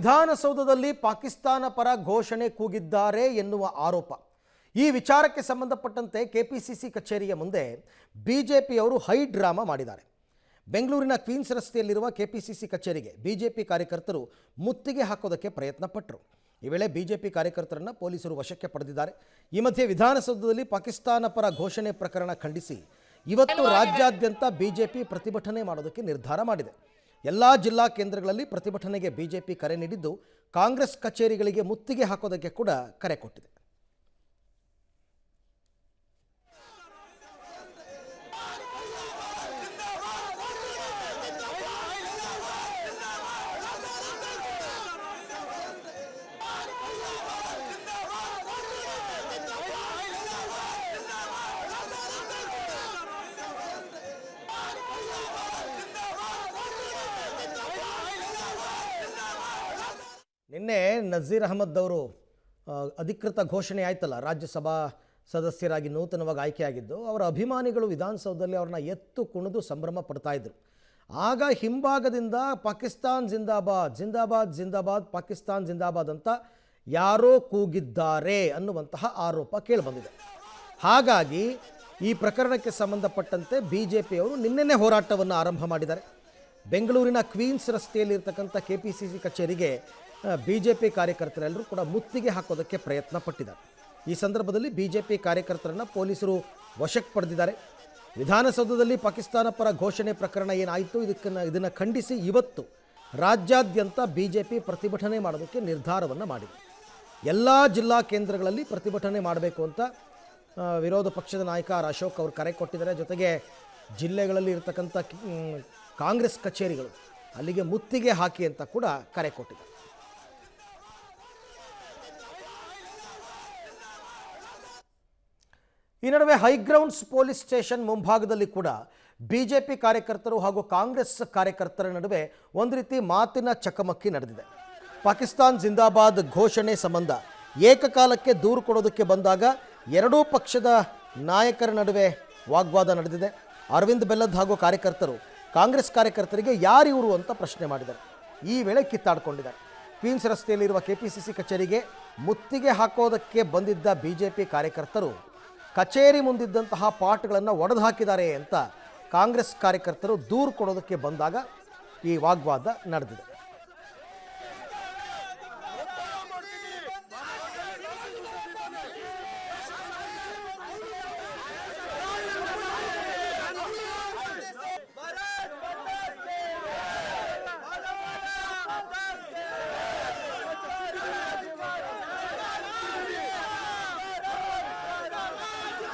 ವಿಧಾನಸೌಧದಲ್ಲಿ ಪಾಕಿಸ್ತಾನ ಪರ ಘೋಷಣೆ ಕೂಗಿದ್ದಾರೆ ಎನ್ನುವ ಆರೋಪ. ಈ ವಿಚಾರಕ್ಕೆ ಸಂಬಂಧಪಟ್ಟಂತೆ ಕೆಪಿಸಿಸಿ ಕಚೇರಿಯ ಮುಂದೆ ಬಿಜೆಪಿಯವರು ಹೈ ಡ್ರಾಮಾ ಮಾಡಿದ್ದಾರೆ. ಬೆಂಗಳೂರಿನ ಕ್ವೀನ್ಸ್ ರಸ್ತೆಯಲ್ಲಿರುವ ಕೆಪಿಸಿಸಿ ಕಚೇರಿಗೆ ಬಿಜೆಪಿ ಕಾರ್ಯಕರ್ತರು ಮುತ್ತಿಗೆ ಹಾಕೋದಕ್ಕೆ ಪ್ರಯತ್ನ ಪಟ್ಟರು. ಈ ವೇಳೆ ಬಿಜೆಪಿ ಕಾರ್ಯಕರ್ತರನ್ನು ಪೊಲೀಸರು ವಶಕ್ಕೆ ಪಡೆದಿದ್ದಾರೆ. ಈ ಮಧ್ಯೆ ವಿಧಾನಸೌಧದಲ್ಲಿ ಪಾಕಿಸ್ತಾನ ಪರ ಘೋಷಣೆ ಪ್ರಕರಣ ಖಂಡಿಸಿ ಇವತ್ತು ರಾಜ್ಯಾದ್ಯಂತ ಬಿಜೆಪಿ ಪ್ರತಿಭಟನೆ ಮಾಡೋದಕ್ಕೆ ನಿರ್ಧಾರ ಮಾಡಿದೆ. ಎಲ್ಲ ಜಿಲ್ಲಾ ಕೇಂದ್ರಗಳಲ್ಲಿ ಪ್ರತಿಭಟನೆಗೆ ಬಿಜೆಪಿ ಕರೆ ನೀಡಿದ್ದು, ಕಾಂಗ್ರೆಸ್ ಕಚೇರಿಗಳಿಗೆ ಮುತ್ತಿಗೆ ಹಾಕೋದಕ್ಕೆ ಕೂಡ ಕರೆ ಕೊಟ್ಟಿದೆ. ನಿನ್ನೆ ನಜೀರ್ ಅಹಮದ್ ಅವರು ಅಧಿಕೃತ ಘೋಷಣೆ ಆಯ್ತಲ್ಲ, ರಾಜ್ಯಸಭಾ ಸದಸ್ಯರಾಗಿ ನೂತನವಾಗಿ ಆಯ್ಕೆಯಾಗಿದ್ದು, ಅವರ ಅಭಿಮಾನಿಗಳು ವಿಧಾನಸೌಧದಲ್ಲಿ ಅವ್ರನ್ನ ಎತ್ತು ಕುಣಿದು ಸಂಭ್ರಮ ಪಡ್ತಾ ಇದ್ರು. ಆಗ ಹಿಂಭಾಗದಿಂದ ಪಾಕಿಸ್ತಾನ್ ಜಿಂದಾಬಾದ್ ಜಿಂದಾಬಾದ್ ಜಿಂದಾಬಾದ್ ಪಾಕಿಸ್ತಾನ್ ಜಿಂದಾಬಾದ್ ಅಂತ ಯಾರೋ ಕೂಗಿದ್ದಾರೆ ಅನ್ನುವಂತಹ ಆರೋಪ ಕೇಳಿಬಂದಿದೆ. ಹಾಗಾಗಿ ಈ ಪ್ರಕರಣಕ್ಕೆ ಸಂಬಂಧಪಟ್ಟಂತೆ ಬಿಜೆಪಿಯವರು ನಿನ್ನೆನೇ ಹೋರಾಟವನ್ನು ಆರಂಭ ಮಾಡಿದ್ದಾರೆ. ಬೆಂಗಳೂರಿನ ಕ್ವೀನ್ಸ್ ರಸ್ತೆಯಲ್ಲಿರ್ತಕ್ಕಂಥ ಕೆಪಿಸಿಸಿ ಕಚೇರಿಗೆ ಬಿಜೆಪಿ ಕಾರ್ಯಕರ್ತರೆಲ್ಲರೂ ಕೂಡ ಮುತ್ತಿಗೆ ಹಾಕೋದಕ್ಕೆ ಪ್ರಯತ್ನ ಪಟ್ಟಿದ್ದಾರೆ. ಈ ಸಂದರ್ಭದಲ್ಲಿ ಬಿಜೆಪಿ ಕಾರ್ಯಕರ್ತರನ್ನು ಪೊಲೀಸರು ವಶಕ್ಕೆ ಪಡೆದಿದ್ದಾರೆ. ವಿಧಾನಸೌಧದಲ್ಲಿ ಪಾಕಿಸ್ತಾನ ಪರ ಘೋಷಣೆ ಪ್ರಕರಣ ಏನಾಯಿತು, ಇದನ್ನು ಖಂಡಿಸಿ ಇವತ್ತು ರಾಜ್ಯಾದ್ಯಂತ ಬಿಜೆಪಿ ಪ್ರತಿಭಟನೆ ಮಾಡೋದಕ್ಕೆ ನಿರ್ಧಾರವನ್ನು ಮಾಡಿದೆ. ಎಲ್ಲ ಜಿಲ್ಲಾ ಕೇಂದ್ರಗಳಲ್ಲಿ ಪ್ರತಿಭಟನೆ ಮಾಡಬೇಕು ಅಂತ ವಿರೋಧ ಪಕ್ಷದ ನಾಯಕ ಆರ್ ಅಶೋಕ್ ಅವರು ಕರೆ ಕೊಟ್ಟಿದ್ದಾರೆ. ಜೊತೆಗೆ ಜಿಲ್ಲೆಗಳಲ್ಲಿ ಇರತಕ್ಕಂಥ ಕಾಂಗ್ರೆಸ್ ಕಚೇರಿಗಳು ಅಲ್ಲಿಗೆ ಮುತ್ತಿಗೆ ಹಾಕಿ ಅಂತ ಕೂಡ ಕರೆ ಕೊಟ್ಟಿದ್ದಾರೆ. ಈ ನಡುವೆ ಹೈಗ್ರೌಂಡ್ಸ್ ಪೊಲೀಸ್ ಸ್ಟೇಷನ್ ಮುಂಭಾಗದಲ್ಲಿ ಕೂಡ ಬಿಜೆಪಿ ಕಾರ್ಯಕರ್ತರು ಹಾಗೂ ಕಾಂಗ್ರೆಸ್ ಕಾರ್ಯಕರ್ತರ ನಡುವೆ ಒಂದು ರೀತಿ ಮಾತಿನ ಚಕಮಕಿ ನಡೆದಿದೆ. ಪಾಕಿಸ್ತಾನ್ ಜಿಂದಾಬಾದ್ ಘೋಷಣೆ ಸಂಬಂಧ ಏಕಕಾಲಕ್ಕೆ ದೂರು ಕೊಡೋದಕ್ಕೆ ಬಂದಾಗ ಎರಡೂ ಪಕ್ಷದ ನಾಯಕರ ನಡುವೆ ವಾಗ್ವಾದ ನಡೆದಿದೆ. ಅರವಿಂದ್ ಬೆಲ್ಲದ್ ಹಾಗೂ ಕಾರ್ಯಕರ್ತರು ಕಾಂಗ್ರೆಸ್ ಕಾರ್ಯಕರ್ತರಿಗೆ ಯಾರಿವರು ಅಂತ ಪ್ರಶ್ನೆ ಮಾಡಿದ್ದಾರೆ. ಈ ವೇಳೆ ಕಿತ್ತಾಡಿಕೊಂಡಿದ್ದಾರೆ. ಕ್ವೀನ್ಸ್ ರಸ್ತೆಯಲ್ಲಿರುವ ಕೆಪಿಸಿಸಿ ಕಚೇರಿಗೆ ಮುತ್ತಿಗೆ ಹಾಕೋದಕ್ಕೆ ಬಂದಿದ್ದ ಬಿಜೆಪಿ ಕಾರ್ಯಕರ್ತರು ಕಚೇರಿ ಮುಂದಿದ್ದಂತಹ ಪಾಟ್ಗಳನ್ನು ಒಡೆದು ಹಾಕಿದ್ದಾರೆ ಅಂತ ಕಾಂಗ್ರೆಸ್ ಕಾರ್ಯಕರ್ತರು ದೂರು ಕೊಡೋದಕ್ಕೆ ಬಂದಾಗ ಈ ವಾಗ್ವಾದ ನಡೆದಿದೆ.